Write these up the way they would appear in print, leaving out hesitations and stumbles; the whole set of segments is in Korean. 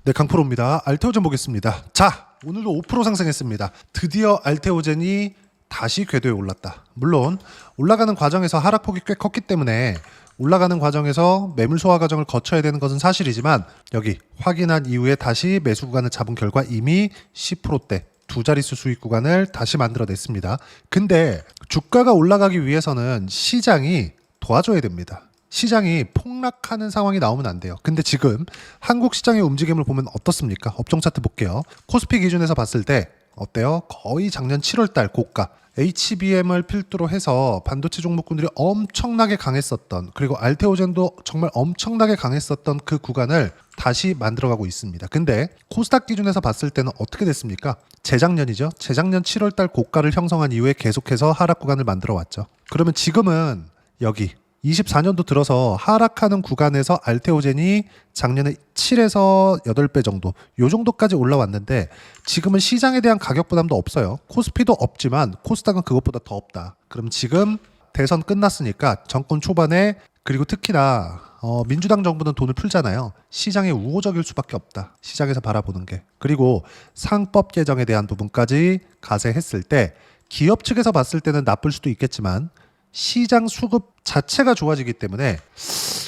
네, 강프로입니다. 알테오젠 보겠습니다. 자, 오늘도 5% 상승했습니다. 드디어 알테오젠이 다시 궤도에 올랐다. 물론 올라가는 과정에서 하락폭이 꽤 컸기 때문에 올라가는 과정에서 매물 소화 과정을 거쳐야 되는 것은 사실이지만 여기 확인한 이후에 다시 매수 구간을 잡은 결과 이미 10%대 두 자릿수 수익 구간을 다시 만들어냈습니다. 근데 주가가 올라가기 위해서는 시장이 도와줘야 됩니다. 시장이 폭락하는 상황이 나오면 안 돼요. 근데 지금 한국 시장의 움직임을 보면 어떻습니까? 업종 차트 볼게요. 코스피 기준에서 봤을 때 어때요? 거의 작년 7월달 고가 HBM을 필두로 해서 반도체 종목군들이 엄청나게 강했었던, 그리고 알테오젠도 정말 엄청나게 강했었던 그 구간을 다시 만들어가고 있습니다. 근데 코스닥 기준에서 봤을 때는 어떻게 됐습니까? 재작년이죠. 재작년 7월달 고가를 형성한 이후에 계속해서 하락 구간을 만들어 왔죠. 그러면 지금은 여기 24년도 들어서 하락하는 구간에서 알테오젠이 작년에 7에서 8배 정도, 요 정도까지 올라왔는데 지금은 시장에 대한 가격 부담도 없어요. 코스피도 없지만 코스닥은 그것보다 더 없다. 그럼 지금 대선 끝났으니까 정권 초반에, 그리고 특히나 민주당 정부는 돈을 풀잖아요. 시장에 우호적일 수밖에 없다. 시장에서 바라보는 게. 그리고 상법 개정에 대한 부분까지 가세했을 때 기업 측에서 봤을 때는 나쁠 수도 있겠지만 시장 수급 자체가 좋아지기 때문에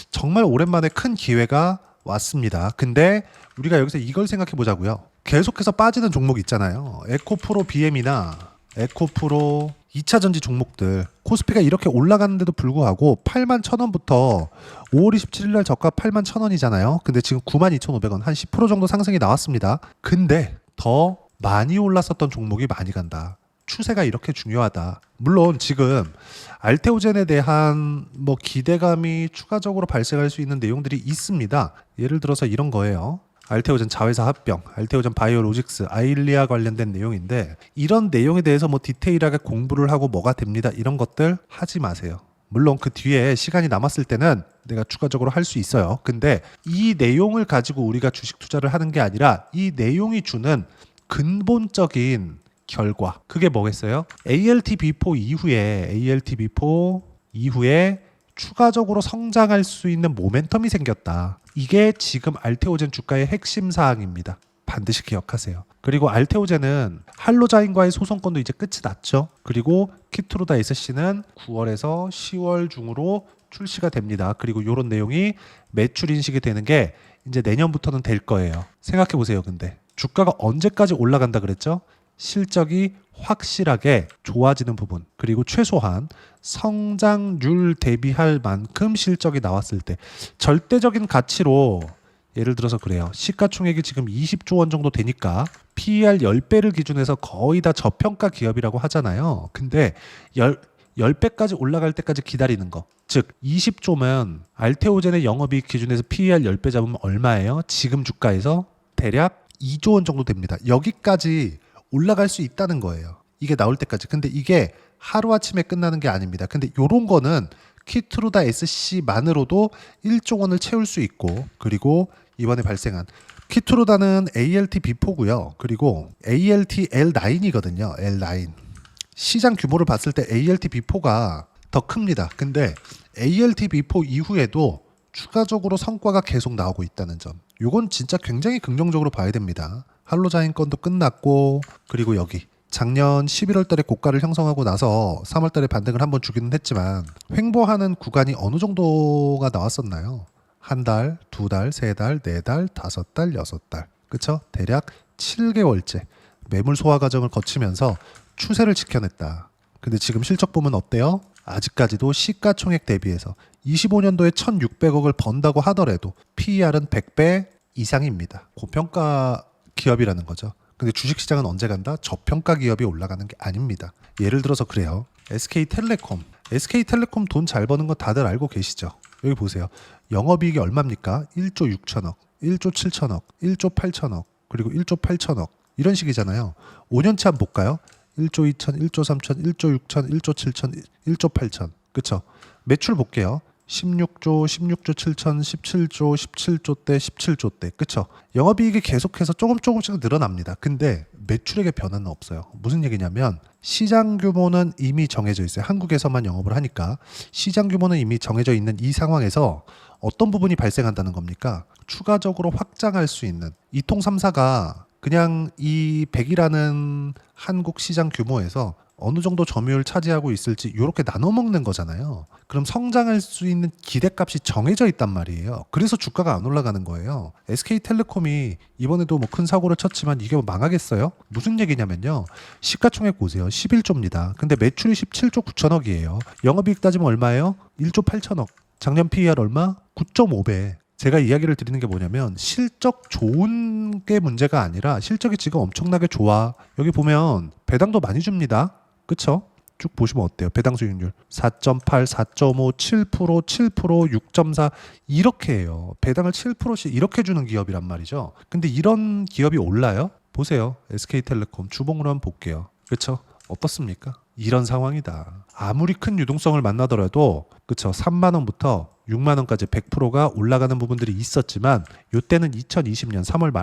정말 오랜만에 큰 기회가 왔습니다. 근데 우리가 여기서 이걸 생각해 보자고요. 계속해서 빠지는 종목 있잖아요. 에코프로 BM이나 에코프로 2차전지 종목들, 코스피가 이렇게 올라갔는데도 불구하고 81,000원부터 5월 27일 날 저가 81,000원이잖아요. 근데 지금 92,500원, 한 10% 정도 상승이 나왔습니다. 근데 더 많이 올랐었던 종목이 많이 간다. 추세가 이렇게 중요하다. 물론 지금 알테오젠에 대한 기대감이 추가적으로 발생할 수 있는 내용들이 있습니다. 예를 들어서 이런 거예요. 알테오젠 자회사 합병, 알테오젠 바이오로직스, 아일리아 관련된 내용인데 이런 내용에 대해서 디테일하게 공부를 하고 뭐가 됩니다. 이런 것들 하지 마세요. 물론 그 뒤에 시간이 남았을 때는 내가 추가적으로 할 수 있어요. 근데 이 내용을 가지고 우리가 주식 투자를 하는 게 아니라 이 내용이 주는 근본적인 결과, 그게 뭐겠어요? ALTB4 이후에 추가적으로 성장할 수 있는 모멘텀이 생겼다. 이게 지금 알테오젠 주가의 핵심 사항입니다. 반드시 기억하세요. 그리고 알테오젠은 할로자인과의 소송권도 이제 끝이 났죠. 그리고 키트루다 SC는 9월에서 10월 중으로 출시가 됩니다. 그리고 이런 내용이 매출 인식이 되는 게 이제 내년부터는 될 거예요. 생각해 보세요. 근데 주가가 언제까지 올라간다 그랬죠? 실적이 확실하게 좋아지는 부분, 그리고 최소한 성장률 대비할 만큼 실적이 나왔을 때 절대적인 가치로, 예를 들어서 그래요. 시가총액이 지금 20조 원 정도 되니까 PER 10배를 기준해서 거의 다 저평가 기업이라고 하잖아요. 근데 10배까지 올라갈 때까지 기다리는 거. 즉 20조면 알테오젠의 영업이익 기준에서 PER 10배 잡으면 얼마예요? 지금 주가에서 대략 2조 원 정도 됩니다. 여기까지 올라갈 수 있다는 거예요. 이게 나올 때까지. 근데 이게 하루아침에 끝나는 게 아닙니다. 근데 요런 거는 키트루다 SC만으로도 1조 원을 채울 수 있고, 그리고 이번에 발생한 키트루다는 ALTB4고요. 그리고 ALTL9이거든요. L9. 시장 규모를 봤을 때 ALTB4가 더 큽니다. 근데 ALTB4 이후에도 추가적으로 성과가 계속 나오고 있다는 점. 요건 진짜 굉장히 긍정적으로 봐야 됩니다. 할로자인 건도 끝났고, 그리고 여기 작년 11월 달에 고가를 형성하고 나서 3월 달에 반등을 한번 주기는 했지만 횡보하는 구간이 어느 정도가 나왔었나요? 한 달, 두 달, 세 달, 네 달, 다섯 달, 여섯 달. 그쵸? 대략 7개월째 매물 소화 과정을 거치면서 추세를 지켜냈다. 근데 지금 실적 보면 어때요? 아직까지도 시가총액 대비해서 25년도에 1,600억을 번다고 하더라도 PER은 100배 이상입니다. 고평가 기업이라는 거죠. 근데 주식시장은 언제 간다? 저평가 기업이 올라가는 게 아닙니다. 예를 들어서 그래요. SK텔레콤 돈 잘 버는 거 다들 알고 계시죠? 여기 보세요. 영업이익이 얼마입니까? 1조 6천억, 1조 7천억, 1조 8천억, 그리고 1조 8천억. 이런 식이잖아요. 5년치 한번 볼까요? 1조 2천, 1조 3천, 1조 6천, 1조 7천, 1조 8천. 그쵸? 매출 볼게요. 16조, 16조 7천, 17조, 17조 대, 17조 대. 그쵸? 영업이익이 계속해서 조금씩 늘어납니다. 근데 매출액의 변화는 없어요. 무슨 얘기냐면 시장 규모는 이미 정해져 있어요. 한국에서만 영업을 하니까 시장 규모는 이미 정해져 있는 이 상황에서 어떤 부분이 발생한다는 겁니까? 추가적으로 확장할 수 있는 이통 3사가 그냥 이 100이라는 한국 시장 규모에서 어느 정도 점유율 차지하고 있을지 이렇게 나눠 먹는 거잖아요. 그럼 성장할 수 있는 기대값이 정해져 있단 말이에요. 그래서 주가가 안 올라가는 거예요. SK텔레콤이 이번에도 뭐 큰 사고를 쳤지만 이게 뭐 망하겠어요? 무슨 얘기냐면요. 시가총액 보세요. 11조입니다. 근데 매출이 17조 9천억이에요. 영업이익 따지면 얼마예요? 1조 8천억. 작년 PER 얼마? 9.5배. 제가 이야기를 드리는 게 뭐냐면 실적 좋은 게 문제가 아니라 실적이 지금 엄청나게 좋아. 여기 보면 배당도 많이 줍니다. 그쵸? 쭉 보시면 어때요? 배당 수익률 4.8, 4.5, 7%, 7%, 6.4 이렇게 해요. 배당을 7%씩 이렇게 주는 기업이란 말이죠. 근데 이런 기업이 올라요? 보세요. SK텔레콤 주봉으로 한번 볼게요. 그쵸? 어떻습니까? 이런 상황이다. 아무리 큰 유동성을 만나더라도 그쵸? 3만 원부터 6만 원까지 100%가 올라가는 부분들이 있었지만 이때는 2020년 3월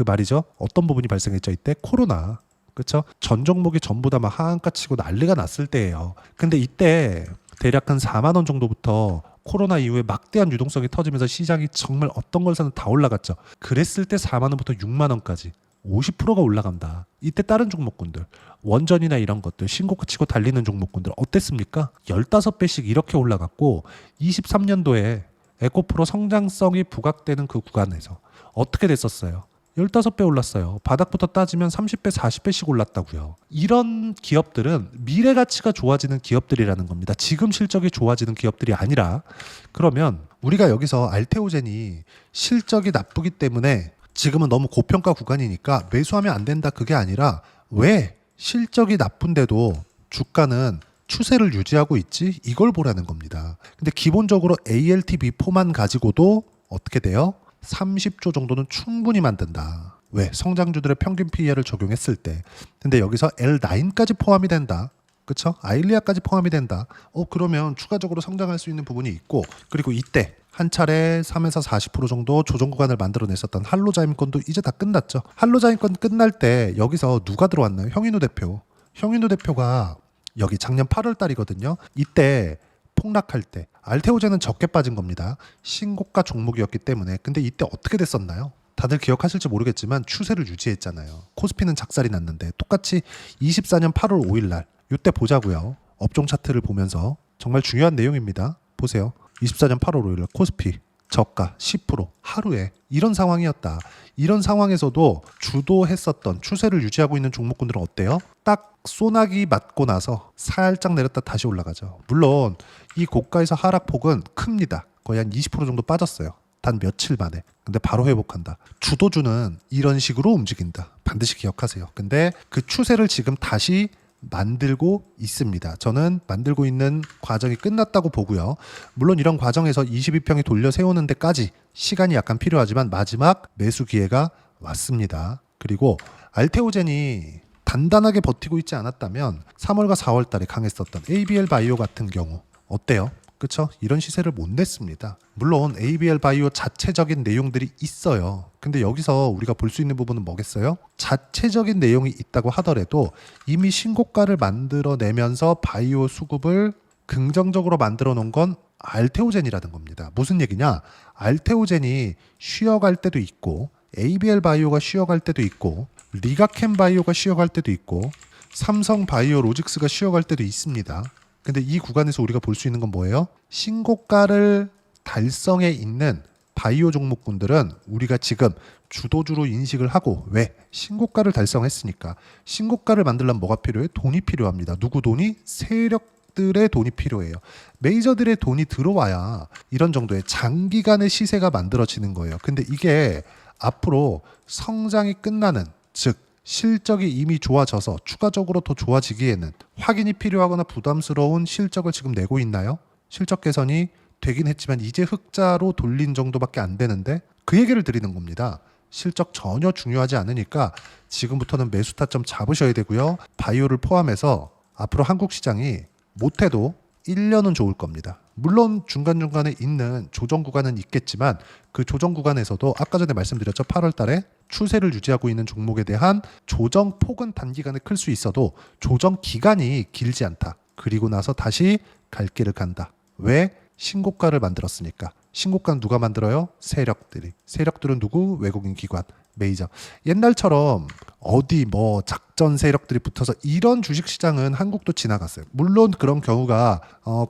말이죠. 어떤 부분이 발생했죠? 이때 코로나. 그쵸? 전 종목이 전부 다 막 하한가 치고 난리가 났을 때예요. 근데 이때 대략 한 4만 원 정도부터 코로나 이후에 막대한 유동성이 터지면서 시장이 정말 어떤 걸 사는 다 올라갔죠. 그랬을 때 4만 원부터 6만 원까지 50%가 올라간다. 이때 다른 종목군들 원전이나 이런 것들 신고가 치고 달리는 종목군들 어땠습니까? 15배씩 이렇게 올라갔고 23년도에 에코프로 성장성이 부각되는 그 구간에서 어떻게 됐었어요? 15배 올랐어요. 바닥부터 따지면 30배, 40배씩 올랐다고요. 이런 기업들은 미래 가치가 좋아지는 기업들이라는 겁니다. 지금 실적이 좋아지는 기업들이 아니라 그러면 우리가 여기서 알테오젠이 실적이 나쁘기 때문에 지금은 너무 고평가 구간이니까 매수하면 안 된다 그게 아니라 왜 실적이 나쁜데도 주가는 추세를 유지하고 있지? 이걸 보라는 겁니다. 근데 기본적으로 ALTV4만 가지고도 어떻게 돼요? 30조 정도는 충분히 만든다. 왜? 성장주들의 평균 PER을 적용했을 때. 근데 여기서 L9까지 포함이 된다. 그쵸? 아일리아까지 포함이 된다. 그러면 추가적으로 성장할 수 있는 부분이 있고 그리고 이때 한 차례 3에서 40% 정도 조정 구간을 만들어냈었던 한로자임권도 이제 다 끝났죠. 한로자임권 끝날 때 여기서 누가 들어왔나요? 형인우 대표. 형인우 대표가 여기 작년 8월 달이거든요. 이때 폭락할 때 알테오젠은 적게 빠진 겁니다. 신고가 종목이었기 때문에. 근데 이때 어떻게 됐었나요? 다들 기억하실지 모르겠지만 추세를 유지했잖아요. 코스피는 작살이 났는데 똑같이 24년 8월 5일 날 이때 보자고요. 업종 차트를 보면서 정말 중요한 내용입니다. 보세요. 24년 8월 5일 날 코스피 저가 10% 하루에 이런 상황이었다. 이런 상황에서도 주도했었던 추세를 유지하고 있는 종목군들은 어때요? 딱 소나기 맞고 나서 살짝 내렸다 다시 올라가죠. 물론 이 고가에서 하락폭은 큽니다. 거의 한 20% 정도 빠졌어요. 단 며칠 만에. 근데 바로 회복한다. 주도주는 이런 식으로 움직인다. 반드시 기억하세요. 근데 그 추세를 지금 다시 만들고 있습니다. 저는 만들고 있는 과정이 끝났다고 보고요. 물론 이런 과정에서 22평이 돌려 세우는 데까지 시간이 약간 필요하지만 마지막 매수 기회가 왔습니다. 그리고 알테오젠이 단단하게 버티고 있지 않았다면 3월과 4월 달에 강했었던 ABL 바이오 같은 경우 어때요? 그쵸? 이런 시세를 못 냈습니다. 물론 ABL 바이오 자체적인 내용들이 있어요. 근데 여기서 우리가 볼 수 있는 부분은 뭐겠어요? 자체적인 내용이 있다고 하더라도 이미 신고가를 만들어내면서 바이오 수급을 긍정적으로 만들어 놓은 건 알테오젠이라는 겁니다. 무슨 얘기냐? 알테오젠이 쉬어갈 때도 있고 ABL 바이오가 쉬어갈 때도 있고 리가켄 바이오가 쉬어갈 때도 있고 삼성 바이오 로직스가 쉬어갈 때도 있습니다. 근데 이 구간에서 우리가 볼 수 있는 건 뭐예요? 신고가를 달성해 있는 바이오 종목군들은 우리가 지금 주도주로 인식을 하고 왜? 신고가를 달성했으니까. 신고가를 만들려면 뭐가 필요해? 돈이 필요합니다. 누구 돈이? 세력들의 돈이 필요해요. 메이저들의 돈이 들어와야 이런 정도의 장기간의 시세가 만들어지는 거예요. 근데 이게 앞으로 성장이 끝나는 즉 실적이 이미 좋아져서 추가적으로 더 좋아지기에는 확인이 필요하거나 부담스러운 실적을 지금 내고 있나요? 실적 개선이 되긴 했지만 이제 흑자로 돌린 정도밖에 안 되는데 그 얘기를 드리는 겁니다. 실적 전혀 중요하지 않으니까 지금부터는 매수 타점 잡으셔야 되고요. 바이오를 포함해서 앞으로 한국 시장이 못해도 1년은 좋을 겁니다. 물론 중간중간에 있는 조정 구간은 있겠지만 그 조정 구간에서도 아까 전에 말씀드렸죠. 8월 달에 추세를 유지하고 있는 종목에 대한 조정 폭은 단기간에 클 수 있어도 조정 기간이 길지 않다. 그리고 나서 다시 갈 길을 간다. 왜? 신고가를 만들었으니까. 신고가는 누가 만들어요? 세력들이. 세력들은 누구? 외국인 기관, 메이저. 옛날처럼 어디 뭐 작전 세력들이 붙어서 이런 주식시장은 한국도 지나갔어요. 물론 그런 경우가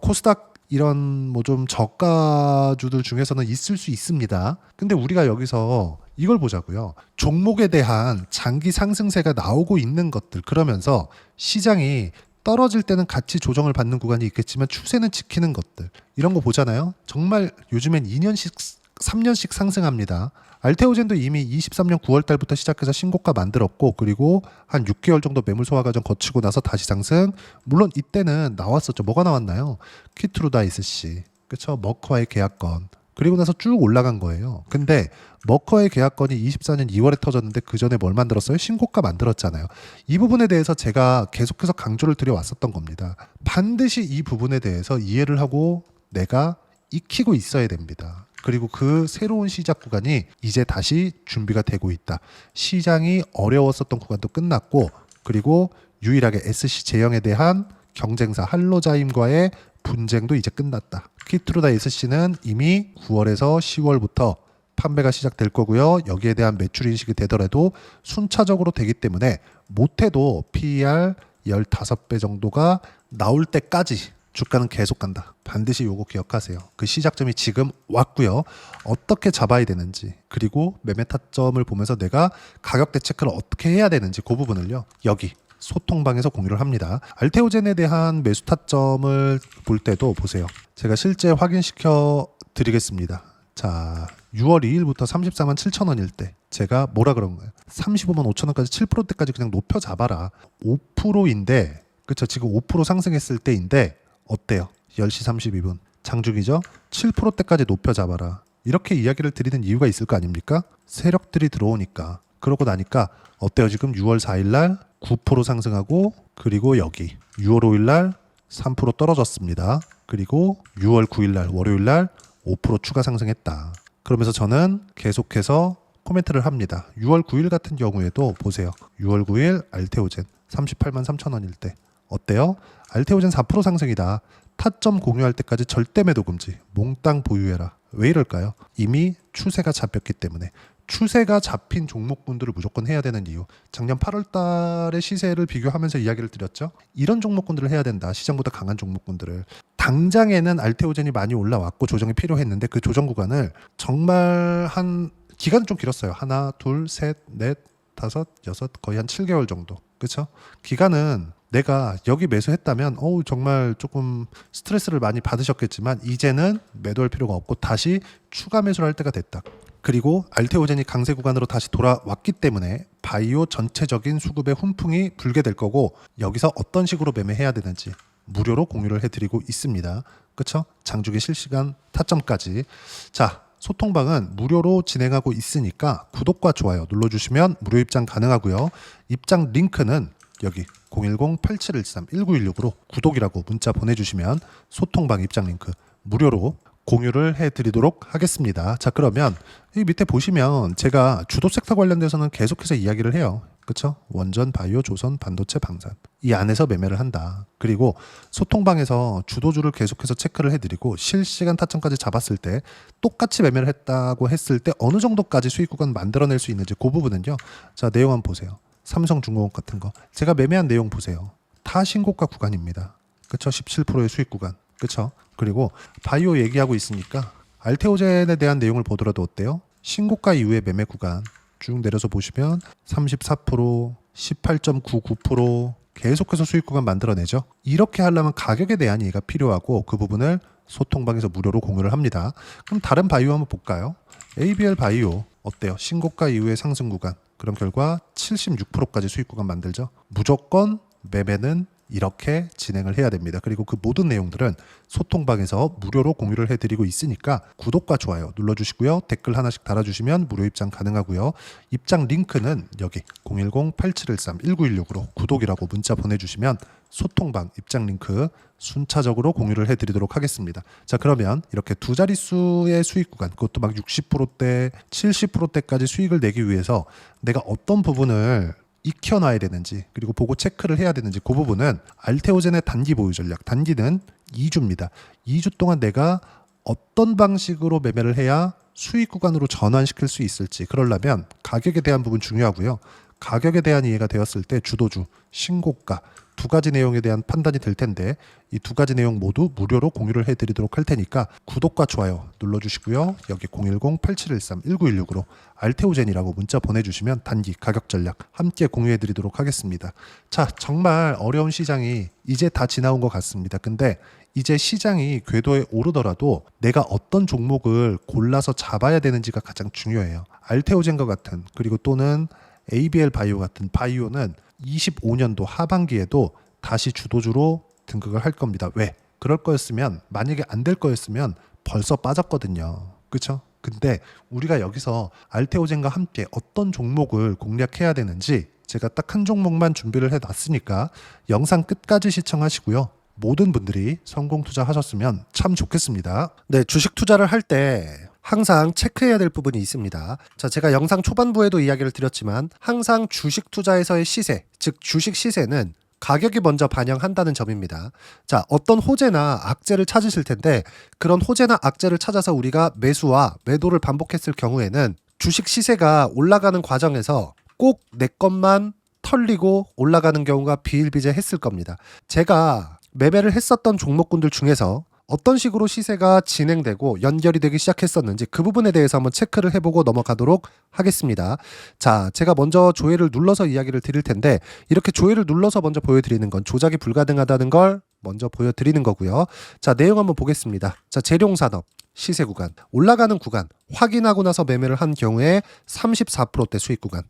코스닥 이런 뭐 좀 저가주들 중에서는 있을 수 있습니다. 근데 우리가 여기서 이걸 보자고요. 종목에 대한 장기 상승세가 나오고 있는 것들, 그러면서 시장이 떨어질 때는 같이 조정을 받는 구간이 있겠지만 추세는 지키는 것들, 이런 거 보잖아요. 정말 요즘엔 2년씩 3년씩 상승합니다. 알테오젠도 이미 23년 9월 달부터 시작해서 신고가 만들었고, 그리고 한 6개월 정도 매물 소화 과정 거치고 나서 다시 상승. 물론 이때는 나왔었죠. 뭐가 나왔나요? 키트루다이스씨, 그렇죠? 머커와의 계약건. 그리고 나서 쭉 올라간 거예요. 근데 머커의 계약건이 24년 2월에 터졌는데 그 전에 뭘 만들었어요? 신고가 만들었잖아요. 이 부분에 대해서 제가 계속해서 강조를 드려왔었던 겁니다. 반드시 이 부분에 대해서 이해를 하고 내가 익히고 있어야 됩니다. 그리고 그 새로운 시작 구간이 이제 다시 준비가 되고 있다. 시장이 어려웠었던 구간도 끝났고, 그리고 유일하게 SC 제형에 대한 경쟁사 할로자임과의 분쟁도 이제 끝났다. 키트루다 SC는 이미 9월에서 10월부터 판매가 시작될 거고요. 여기에 대한 매출 인식이 되더라도 순차적으로 되기 때문에 못해도 PER 15배 정도가 나올 때까지 주가는 계속 간다. 반드시 요거 기억하세요. 그 시작점이 지금 왔고요. 어떻게 잡아야 되는지, 그리고 매매 타점을 보면서 내가 가격대 체크를 어떻게 해야 되는지, 그 부분을요, 여기 소통방에서 공유를 합니다. 알테오젠에 대한 매수 타점을 볼 때도 보세요. 제가 실제 확인시켜 드리겠습니다. 자, 6월 2일부터 34만 7천 원일 때 제가 뭐라 그런 거예요? 35만 5천 원까지 7%대까지 그냥 높여 잡아라. 5%인데, 그쵸? 지금 5% 상승했을 때인데 어때요? 10시 32분 장중이죠? 7%대까지 높여 잡아라. 이렇게 이야기를 드리는 이유가 있을 거 아닙니까? 세력들이 들어오니까. 그러고 나니까 어때요? 지금 6월 4일 날 9% 상승하고, 그리고 여기 6월 5일 날 3% 떨어졌습니다. 그리고 6월 9일 날 월요일 날 5% 추가 상승했다. 그러면서 저는 계속해서 코멘트를 합니다. 6월 9일 같은 경우에도 보세요. 6월 9일 알테오젠 38만 3천 원일 때 어때요? 알테오젠 4% 상승이다. 타점 공유할 때까지 절대 매도 금지. 몽땅 보유해라. 왜 이럴까요? 이미 추세가 잡혔기 때문에. 추세가 잡힌 종목군들을 무조건 해야 되는 이유. 작년 8월 달의 시세를 비교하면서 이야기를 드렸죠. 이런 종목군들을 해야 된다. 시장보다 강한 종목군들을. 당장에는 알테오젠이 많이 올라왔고 조정이 필요했는데 그 조정 구간을 정말 한 기간은 좀 길었어요. 하나, 둘, 셋, 넷, 다섯, 여섯, 거의 한 7개월 정도. 그렇죠? 기간은 내가 여기 매수했다면 정말 조금 스트레스를 많이 받으셨겠지만 이제는 매도할 필요가 없고 다시 추가 매수를 할 때가 됐다. 그리고 알테오젠이 강세 구간으로 다시 돌아왔기 때문에 바이오 전체적인 수급의 훈풍이 불게 될 거고, 여기서 어떤 식으로 매매해야 되는지 무료로 공유를 해드리고 있습니다. 그렇죠? 장중에 실시간 타점까지. 자, 소통방은 무료로 진행하고 있으니까 구독과 좋아요 눌러주시면 무료 입장 가능하고요. 입장 링크는 여기 010-8713-1916으로 구독이라고 문자 보내주시면 소통방 입장 링크 무료로 공유를 해드리도록 하겠습니다. 자, 그러면 이 밑에 보시면 제가 주도 섹터 관련돼서는 계속해서 이야기를 해요. 그렇죠? 원전, 바이오, 조선, 반도체, 방산. 이 안에서 매매를 한다. 그리고 소통방에서 주도주를 계속해서 체크를 해드리고 실시간 타점까지 잡았을 때 똑같이 매매를 했다고 했을 때 어느 정도까지 수익 구간 만들어낼 수 있는지 그 부분은요. 자, 내용 한번 보세요. 삼성중공업 같은 거. 제가 매매한 내용 보세요. 다 신고가 구간입니다. 그렇죠? 17%의 수익 구간. 그렇죠? 그리고 바이오 얘기하고 있으니까 알테오젠에 대한 내용을 보더라도 어때요? 신고가 이후의 매매 구간 쭉 내려서 보시면 34%, 18.99% 계속해서 수익 구간 만들어내죠. 이렇게 하려면 가격에 대한 이해가 필요하고 그 부분을 소통방에서 무료로 공유를 합니다. 그럼 다른 바이오 한번 볼까요? ABL 바이오 어때요? 신고가 이후의 상승 구간. 그런 결과 76%까지 수익 구간 만들죠. 무조건 매매는 이렇게 진행을 해야 됩니다. 그리고 그 모든 내용들은 소통방에서 무료로 공유를 해드리고 있으니까 구독과 좋아요 눌러주시고요. 댓글 하나씩 달아주시면 무료 입장 가능하고요. 입장 링크는 여기 010-8713-1916으로 구독이라고 문자 보내주시면 소통방 입장 링크 순차적으로 공유를 해드리도록 하겠습니다. 자, 그러면 이렇게 두 자릿수의 수익 구간, 그것도 막 60%대, 70%대까지 수익을 내기 위해서 내가 어떤 부분을 익혀놔야 되는지, 그리고 보고 체크를 해야 되는지, 그 부분은 알테오젠의 단기 보유 전략, 단기는 2주입니다. 2주 동안 내가 어떤 방식으로 매매를 해야 수익 구간으로 전환시킬 수 있을지, 그러려면 가격에 대한 부분 중요하고요. 가격에 대한 이해가 되었을 때 주도주, 신고가 두 가지 내용에 대한 판단이 될 텐데, 이 두 가지 내용 모두 무료로 공유를 해드리도록 할 테니까 구독과 좋아요 눌러주시고요. 여기 010-8713-1916으로 알테오젠이라고 문자 보내주시면 단기 가격 전략 함께 공유해드리도록 하겠습니다. 자, 정말 어려운 시장이 이제 다 지나온 것 같습니다. 근데 이제 시장이 궤도에 오르더라도 내가 어떤 종목을 골라서 잡아야 되는지가 가장 중요해요. 알테오젠과 같은, 그리고 또는 ABL 바이오 같은 바이오는 25년도 하반기에도 다시 주도주로 등극을 할 겁니다. 왜? 그럴 거였으면, 만약에 안 될 거였으면 벌써 빠졌거든요. 그렇죠? 근데 우리가 여기서 알테오젠과 함께 어떤 종목을 공략해야 되는지 제가 딱 한 종목만 준비를 해놨으니까 영상 끝까지 시청하시고요. 모든 분들이 성공 투자하셨으면 참 좋겠습니다. 네, 주식 투자를 할 때 항상 체크해야 될 부분이 있습니다. 자, 제가 영상 초반부에도 이야기를 드렸지만 항상 주식 투자에서의 시세, 즉 주식 시세는 가격이 먼저 반영한다는 점입니다. 자, 어떤 호재나 악재를 찾으실 텐데 그런 호재나 악재를 찾아서 우리가 매수와 매도를 반복했을 경우에는 주식 시세가 올라가는 과정에서 꼭 내 것만 털리고 올라가는 경우가 비일비재했을 겁니다. 제가 매매를 했었던 종목군들 중에서 어떤 식으로 시세가 진행되고 연결이 되기 시작했었는지 그 부분에 대해서 한번 체크를 해보고 넘어가도록 하겠습니다. 자, 제가 먼저 조회를 눌러서 이야기를 드릴 텐데 이렇게 조회를 눌러서 먼저 보여드리는 건 조작이 불가능하다는 걸 먼저 보여드리는 거고요. 자, 내용 한번 보겠습니다. 자, 재룡산업 시세 구간, 올라가는 구간 확인하고 나서 매매를 한 경우에 34%대 수익 구간.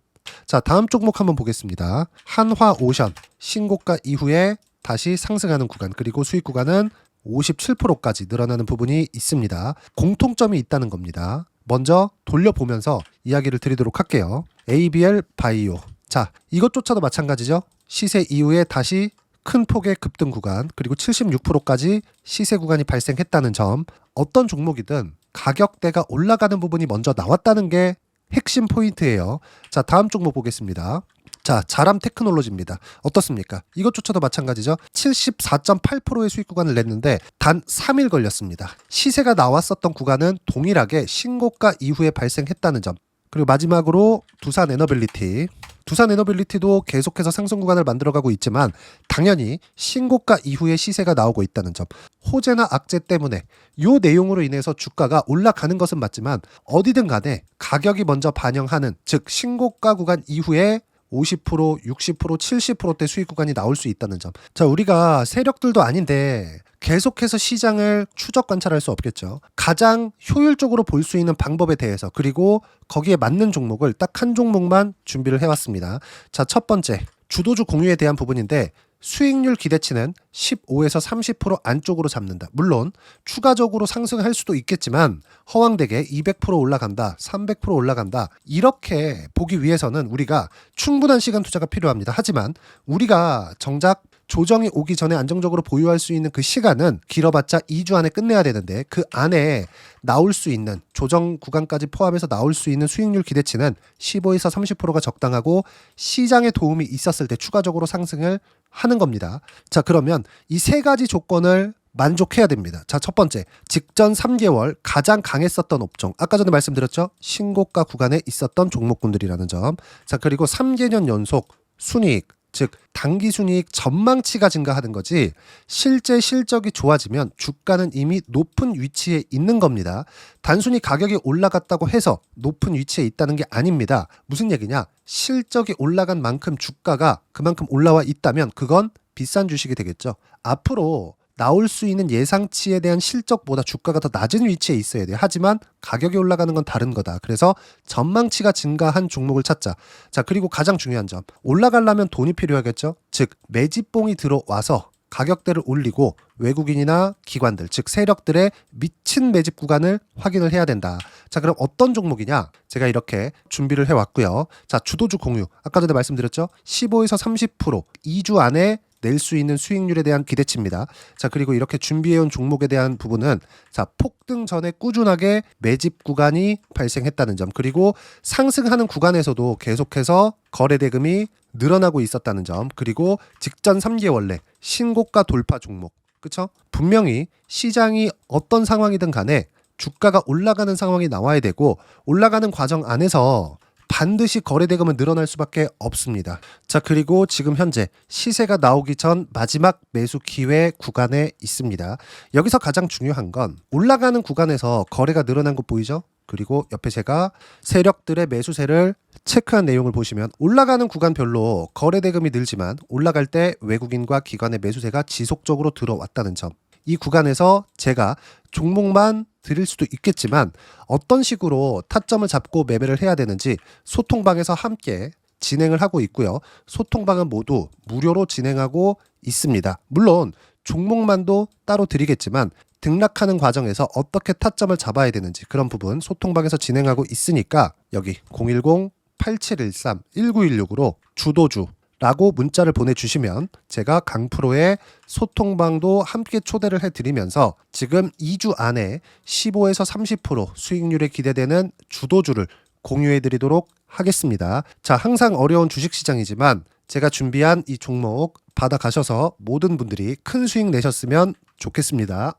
자, 다음 종목 한번 보겠습니다. 한화오션 신고가 이후에 다시 상승하는 구간, 그리고 수익 구간은 57%까지 늘어나는 부분이 있습니다. 공통점이 있다는 겁니다. 먼저 돌려보면서 이야기를 드리도록 할게요. ABL 바이오. 자, 이것조차도 마찬가지죠. 시세 이후에 다시 큰 폭의 급등 구간, 그리고 76%까지 시세 구간이 발생했다는 점. 어떤 종목이든 가격대가 올라가는 부분이 먼저 나왔다는 게 핵심 포인트예요. 자, 다음 종목 보겠습니다. 자, 자람 테크놀로지입니다. 어떻습니까? 이것조차도 마찬가지죠. 74.8%의 수익 구간을 냈는데 단 3일 걸렸습니다. 시세가 나왔었던 구간은 동일하게 신고가 이후에 발생했다는 점. 그리고 마지막으로 두산 에너빌리티. 두산 에너빌리티도 계속해서 상승 구간을 만들어가고 있지만 당연히 신고가 이후에 시세가 나오고 있다는 점. 호재나 악재 때문에 이 내용으로 인해서 주가가 올라가는 것은 맞지만 어디든 간에 가격이 먼저 반영하는, 즉 신고가 구간 이후에 50%, 60%, 70%대 수익 구간이 나올 수 있다는 점. 자, 우리가 세력들도 아닌데 계속해서 시장을 추적 관찰할 수 없겠죠. 가장 효율적으로 볼 수 있는 방법에 대해서, 그리고 거기에 맞는 종목을 딱 한 종목만 준비를 해왔습니다. 자, 첫 번째 주도주 공유에 대한 부분인데 수익률 기대치는 15에서 30% 안쪽으로 잡는다. 물론 추가적으로 상승할 수도 있겠지만 허황되게 200% 올라간다, 300% 올라간다, 이렇게 보기 위해서는 우리가 충분한 시간 투자가 필요합니다. 하지만 우리가 정작 조정이 오기 전에 안정적으로 보유할 수 있는 그 시간은 길어봤자 2주 안에 끝내야 되는데 그 안에 나올 수 있는, 조정 구간까지 포함해서 나올 수 있는 수익률 기대치는 15에서 30%가 적당하고 시장에 도움이 있었을 때 추가적으로 상승을 하는 겁니다. 자, 그러면 이 세 가지 조건을 만족해야 됩니다. 자, 첫 번째, 직전 3개월 가장 강했었던 업종. 아까 전에 말씀드렸죠? 신고가 구간에 있었던 종목군들이라는 점. 자, 그리고 3개년 연속 순이익, 즉 단기 순이익 전망치가 증가하는 거지 실제 실적이 좋아지면 주가는 이미 높은 위치에 있는 겁니다. 단순히 가격이 올라갔다고 해서 높은 위치에 있다는 게 아닙니다. 무슨 얘기냐? 실적이 올라간 만큼 주가가 그만큼 올라와 있다면 그건 비싼 주식이 되겠죠. 앞으로 나올 수 있는 예상치에 대한 실적보다 주가가 더 낮은 위치에 있어야 돼요. 하지만 가격이 올라가는 건 다른 거다. 그래서 전망치가 증가한 종목을 찾자. 자, 그리고 가장 중요한 점. 올라가려면 돈이 필요하겠죠? 즉, 매집봉이 들어와서 가격대를 올리고 외국인이나 기관들, 즉 세력들의 미친 매집 구간을 확인을 해야 된다. 자, 그럼 어떤 종목이냐? 제가 이렇게 준비를 해왔고요. 자, 주도주 공유. 아까 전에 말씀드렸죠? 15에서 30% 2주 안에 낼 수 있는 수익률에 대한 기대치입니다. 자, 그리고 이렇게 준비해온 종목에 대한 부분은 자, 폭등 전에 꾸준하게 매집 구간이 발생했다는 점, 그리고 상승하는 구간에서도 계속해서 거래 대금이 늘어나고 있었다는 점, 그리고 직전 3개월 내 신고가 돌파 종목. 그쵸? 분명히 시장이 어떤 상황이든 간에 주가가 올라가는 상황이 나와야 되고 올라가는 과정 안에서 반드시 거래 대금은 늘어날 수밖에 없습니다. 자, 그리고 지금 현재 시세가 나오기 전 마지막 매수 기회 구간에 있습니다. 여기서 가장 중요한 건 올라가는 구간에서 거래가 늘어난 거 보이죠? 그리고 옆에 제가 세력들의 매수세를 체크한 내용을 보시면 올라가는 구간별로 거래 대금이 늘지만 올라갈 때 외국인과 기관의 매수세가 지속적으로 들어왔다는 점. 이 구간에서 제가 종목만 드릴 수도 있겠지만 어떤 식으로 타점을 잡고 매매를 해야 되는지 소통방에서 함께 진행을 하고 있고요. 소통방은 모두 무료로 진행하고 있습니다. 물론 종목만도 따로 드리겠지만 등락하는 과정에서 어떻게 타점을 잡아야 되는지 그런 부분 소통방에서 진행하고 있으니까 여기 010-8713-1916으로 주도주 라고 문자를 보내주시면 제가 강프로의 소통방도 함께 초대를 해드리면서 지금 2주 안에 15에서 30% 수익률에 기대되는 주도주를 공유해드리도록 하겠습니다. 자, 항상 어려운 주식시장이지만 제가 준비한 이 종목 받아가셔서 모든 분들이 큰 수익 내셨으면 좋겠습니다.